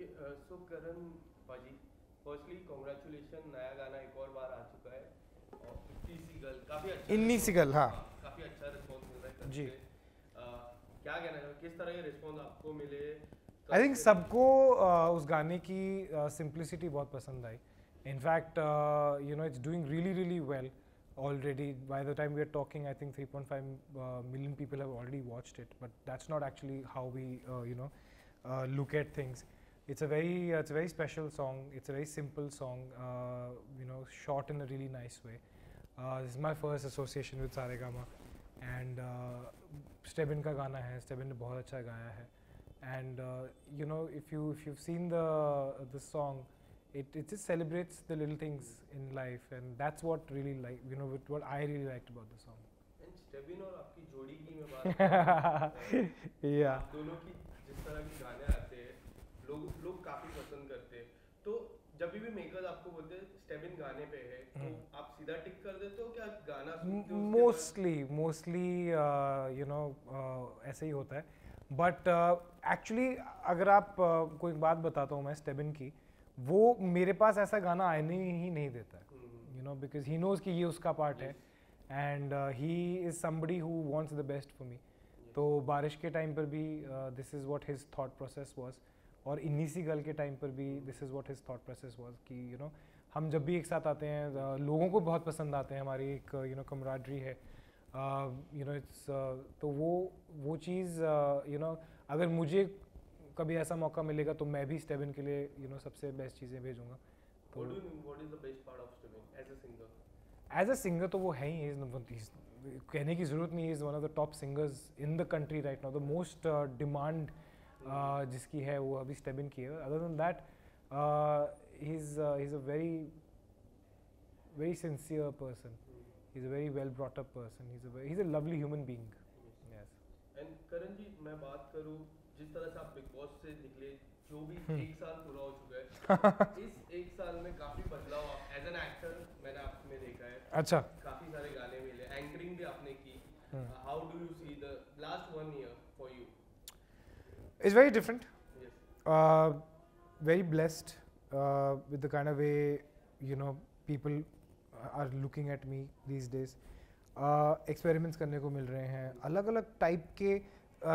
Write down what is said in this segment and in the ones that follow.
Okay so करण पाजी firstly congratulation नया गाना एक और बार आ चुका है और इतनी सी गर्ल काफ़ी अच्छा इन्नी सी रिस्पॉन्स गल, हाँ काफ़ी अच्छा रिस्पॉन्स मिल रहा है करण जी। से क्या कहना है किस तरह के रिस्पॉन्स आपको मिले आई कब थिंक से सबको उस गाने की सिंप्लिसिटी बहुत पसंद आई. In fact you know it's doing really really well already. By the time we are talking, I think 3.5 million people have already watched it, but that's not actually how we look at things. It's a very special song. It's a very simple song, shot in a really nice way. This is my first association with Saregama, and Stebin का गाना है. Stebin ने बहुत अच्छा गाया है. And if you've seen the song, it just celebrates the little things in life, and that's what really what I really liked about the song. And Stebin और आपकी जोड़ी की मैं बात करूं, Yeah. आप दोनों की जिस तरह के गाने आते हैं लोग काफ़ी पसंद करते हैं तो जब भी मेकर्स आपको बोलते हैं स्टेबिन गाने पे है तो आप सीधा टिक कर देते हो क्या गाना सुन के Mostly ऐसे ही होता है. बट एक्चुअली अगर आप कोई बात बताता हूँ मैं स्टेबिन की, वो मेरे पास ऐसा गाना आने ही नहीं देता है, बिकॉज ही नोज कि ये उसका पार्ट है, and he is somebody who wants the best for me. तो बारिश के टाइम पर भी this is what his thought process was, और इन्नी सी गल के टाइम पर भी this is what his thought process was कि हम जब भी एक साथ आते हैं लोगों को बहुत पसंद आते हैं, हमारी एक कमराडरी है, इट्स तो वो चीज़ अगर मुझे कभी ऐसा मौका मिलेगा तो मैं भी स्टेबिन के लिए सबसे बेस्ट चीज़ें भेजूंगा. तो what is the best part of Stebin as a singer? As a singer तो वो है ही, कहने की ज़रूरत नहीं है, is one of the top singers in the country right now. The most demand जिसकी है वो अभी स्टेबिन की है. Other than that he is a very sincere person. He's a very well brought up person. He's a lovely human being. Yes. And Karan ji मैं बात करूं जिस तरह से आप बिग बॉस से निकले, जो भी एक साल पूरा हो चुका है इस एक साल में काफी बदलाव एज एन एक्टर मैंने आप में देखा है. अच्छा. काफी सारे गाने मिले, एंकरिंग भी आपने की. How do you see the last 1 year for you? It's very different. Yes. Very blessed with the kind of way people are looking at me these days. Experiments करने को मिल रहे हैं अलग अलग टाइप के.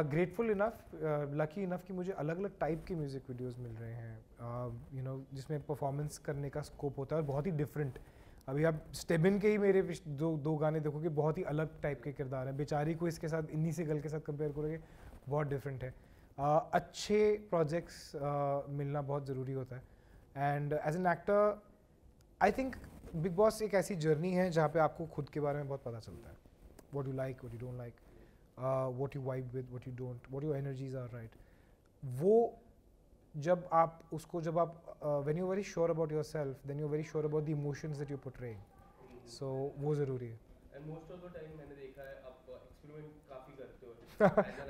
ग्रेटफुल इनफ, लकी इनफ कि मुझे अलग अलग टाइप के म्यूज़िक वीडियोस मिल रहे हैं जिसमें परफॉर्मेंस करने का स्कोप होता है और बहुत ही डिफरेंट. अभी आप स्टेबिन के ही मेरे दो गाने देखोगे, बहुत ही अलग टाइप के किरदार हैं. बेचारी को इसके साथ इन्हीं से गल के साथ कंपेयर करोगे, बहुत डिफरेंट है. अच्छे प्रोजेक्ट्स मिलना बहुत ज़रूरी होता है. And as an actor I think Bigg Boss एक ऐसी जर्नी है जहाँ पे आपको खुद के बारे में बहुत पता चलता है. What you like, what you don't like, what you vibe with, what you don't, what your energies are right. वो जब आप when you very sure about yourself, then you very sure about the emotions that you portraying. So वो ज़रूरी है. And most of the time मैंने देखा है आप एक्सपेरिमेंट काफी करते हो.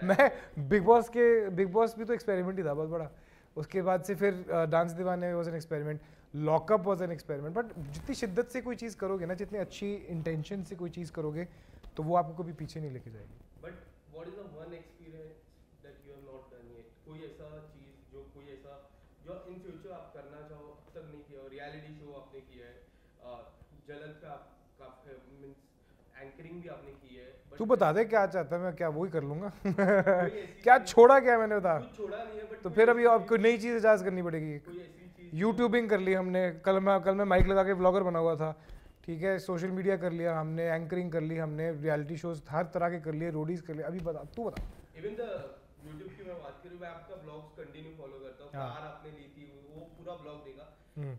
मैं बिग बॉस भी तो एक्सपेरिमेंट ही था बहुत बड़ा. उसके बाद से फिर डांस दीवाने was an experiment, lockup was an experiment. But जितनी शिद्दत से कोई चीज़ करोगे ना, जितनी अच्छी इंटेंशन से कोई चीज़ करोगे, तो वो आपको कभी पीछे नहीं लेके जाएगी. But what is the one experience that you have not done yet? कोई ऐसा चीज कोई ऐसा जो इन फ्यूचर आप करना चाहो अब तक नहीं किया हो? रियलिटी शो आपने किया है, जलन पे आप मींस एंकरिंग भी आपने की है. तू बता दे क्या चाहता है, मैं क्या वही कर लूँगा. क्या छोड़ा क्या मैंने बता. कुछ छोड़ा नहीं है बट तो फिर अभी आपको नई चीज़ इजाज़ करनी पड़ेगी. कोई ऐसी चीज यूट्यूबिंग कर ली हमने, कल मैं माइक लगा के ब्लॉगर बना हुआ था. ठीक है, सोशल मीडिया कर लिया हमने, एंकरिंग कर ली हमने, रियलिटी शोज हर तरह के कर लिए, रोडीज कर लिए. अभी बता, तू बता. इवन द YouTube की मैं बात करूं, मैं आपका ब्लॉग्स कंटिन्यू फॉलो करता हूं. कार आपने ली थी वो पूरा ब्लॉग देखा.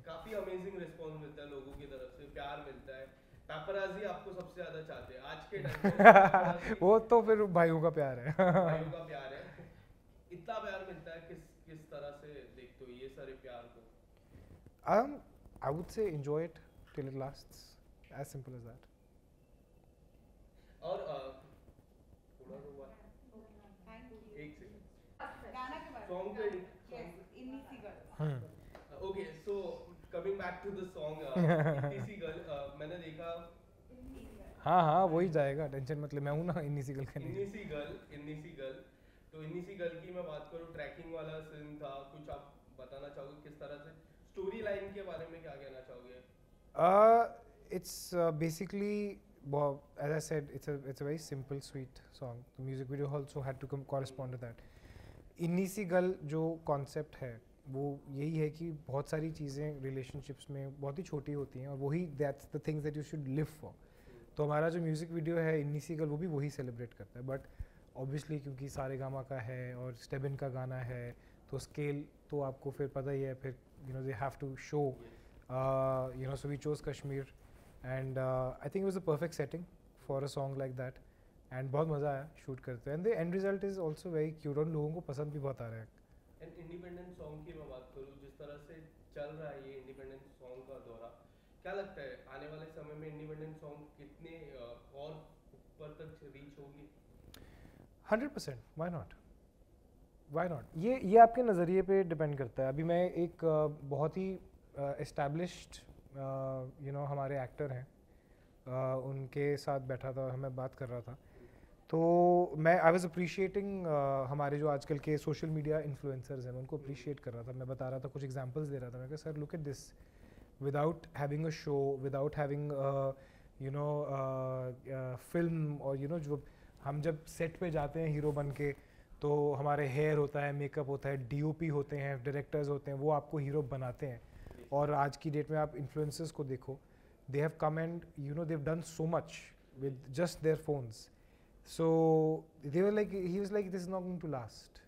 काफी अमेजिंग रिस्पांस मिलता है लोगों की तरफ से, प्यार मिलता है. पेपराजी आपको सबसे ज्यादा चाहते हैं आज के टाइम पे. वो तो फिर भाइयों का प्यार है. भाइयों का प्यार है. इतना प्यार मिलता है, किस तरह से देखते हो ये सारे प्यार को? I would say enjoy it till it lasts. As simple as that. और थोड़ा सा हुआ एक सेकंड गाना के बारे सॉन्ग में. पे. Yes, इन्नी सी गल. Okay so coming back to the song इतनी सी गर्ल, मैंने देखा हाँ वही जाएगा, टेंशन मत ले, मैं हूँ ना इन्नी सी गल करने. इन्नी सी गर्ल तो इन्नी सी गर्ल की मैं बात करूँ, ट्रैकिंग वाला सीन था, कुछ आप बताना स्टोरी लाइन के बारे में क्या कहना चाहोगे? It's basically, well, as I said, it's a very simple, sweet song. The music video also had to correspond to that. इन्नी सी गल जो कॉन्सेप्ट है वो यही है कि बहुत सारी चीज़ें रिलेशनशिप्स में बहुत ही छोटी होती हैं और वही that's the things that you should live for. तो हमारा जो म्यूज़िक वीडियो है इन्नी सी गल वो भी वही सेलिब्रेट करता है. बट ऑब्वियसली क्योंकि सारे गामा का है और स्टेबिन का गाना है तो स्केल तो आपको फिर पता ही है. फिर they have to show so we chose Kashmir and I think it was a perfect setting for a song like that. And बहुत मज़ा आया शूट करते हैं. And the end result is also very cute और लोगों को पसंद भी बहुत आ रहा है. एंड इंडिपेंडेंट सॉन्ग की मैं बात करूँ, जिस तरह से चल रहा है ये इंडिपेंडेंट सॉन्ग का दौरा, क्या लगता है आने वाले समय में इंडिपेंडेंट सॉन्ग कितने और ऊपर तक रीच होगी? 100%. Why not, why not. ये आपके नज़रिए पे डिपेंड करता है. अभी मैं एक बहुत ही एस्टैब्लिश्ड हमारे एक्टर हैं, उनके साथ बैठा था, हमें बात कर रहा था. तो मैं आई वाज अप्रिशिएटिंग हमारे जो आजकल के सोशल मीडिया इन्फ्लुएंसर्स हैं, मैं उनको अप्रिशिएट कर रहा था. मैं बता रहा था, कुछ एग्जांपल्स दे रहा था. मैं कहा sir look at this, without having a show, without having film, और जो हम जब सेट पे जाते हैं हीरो बन के तो हमारे हेयर होता है, मेकअप होता है, डीओपी होते हैं, डायरेक्टर्स होते हैं, वो आपको हीरो बनाते हैं. और आज की डेट में आप इन्फ्लुएंसर्स को देखो, they have come and they have done so much with just their phones. So they were like, he was like, this is not going to last.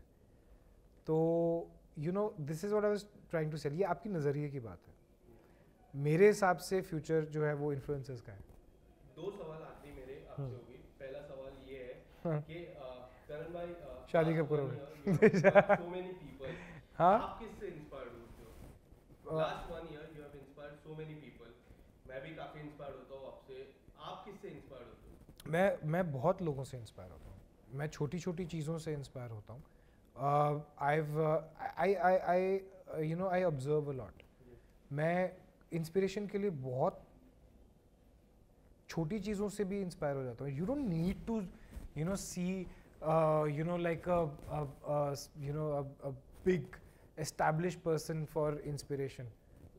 तो this is what I was trying to say. ये आपकी नज़रिए की बात है. मेरे हिसाब से फ्यूचर जो है वो इन्फ्लुएंसर्स का है. दो सवाल आखिरी मेरे आपसे होगी. पहला सवाल ये है कि करण भाई शादी कब करोगे? so many people. हाँ. आप किससे इंस्पायर्ड होते हो? Last 1 year you have inspired so many people. मैं भी काफी इंस्पायर्ड होता हूँ आपसे. आप किससे इंस्पायर्ड होते हो? मैं बहुत लोगों से इंस्पायर होता हूँ. मैं छोटी छोटी चीज़ों से इंस्पायर होता हूँ. I observe a lot. मैं इंस्पिरेशन के लिए बहुत छोटी चीज़ों से भी इंस्पायर हो जाता हूँ. You don't need to see like a big establish person for inspiration.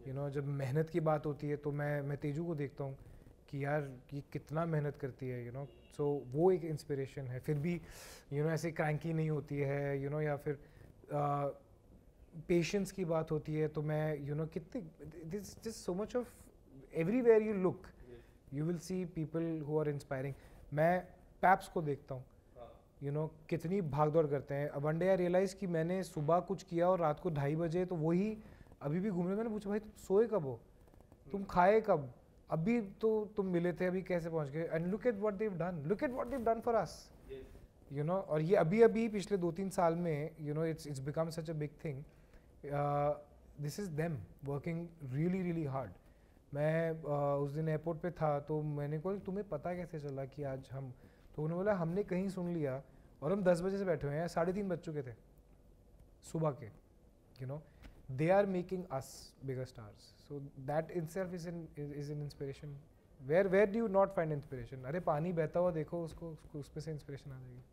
जब मेहनत की बात होती है तो मैं तेजू को देखता हूँ कि यार ये कितना मेहनत करती है. सो वो एक इंस्पिरेशन है. फिर भी ऐसे क्रैंकी नहीं होती है, या फिर पेशेंस की बात होती है तो मैं कितने this just so much of everywhere you look you will see people who are inspiring. मैं पैप्स को देखता हूँ, कितनी भागदौड़ करते हैं. वन डे आई रियलाइज़ कि मैंने सुबह कुछ किया और रात को 2:30 बजे तो वही अभी भी घूम रहे. मैंने पूछा भाई तुम सोए कब हो, तुम खाए कब, अभी तो तुम मिले थे, अभी कैसे पहुंच गए. And look at what they've done, look at what they've done for us. और ये अभी पिछले 2-3 साल में it's become such a big thing. This is them working really really hard. मैं उस दिन एयरपोर्ट पे था तो मैंने कहा तुम्हें पता कैसे चला कि आज हम, तो उन्होंने बोला हमने कहीं सुन लिया और हम 10 बजे से बैठे हुए हैं, 3:30 बज चुके थे सुबह के. They are making us bigger stars. So that itself is an inspiration. Where do you not find inspiration? अरे पानी बहता हुआ देखो उसको उसमें से इंस्पिरेशन आ जाएगी.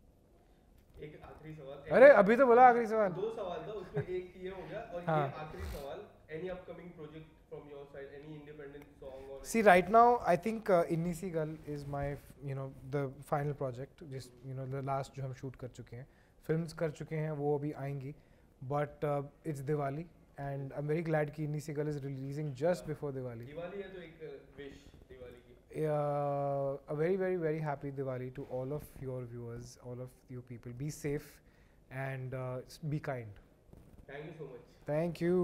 एक आखिरी सवाल. अरे अभी तो बोला आखिरी सवाल. 2 सवाल था उसमें एक ये हो गया और हाँ. ये आखिरी सवाल. Any upcoming project from your side? Any independent song or? See, right now I think Inni Si Gal is my the final project. Just the last जो हम shoot कर चुके हैं, films कर चुके हैं, वो अभी आएंगी. But it's Diwali. And I'm very glad कि Inni Si Gal is releasing just before Diwali. Diwali है तो एक wish दिवाली की. A very very very happy Diwali to all of your viewers, all of you people. Be safe and be kind. Thank you so much. Thank you.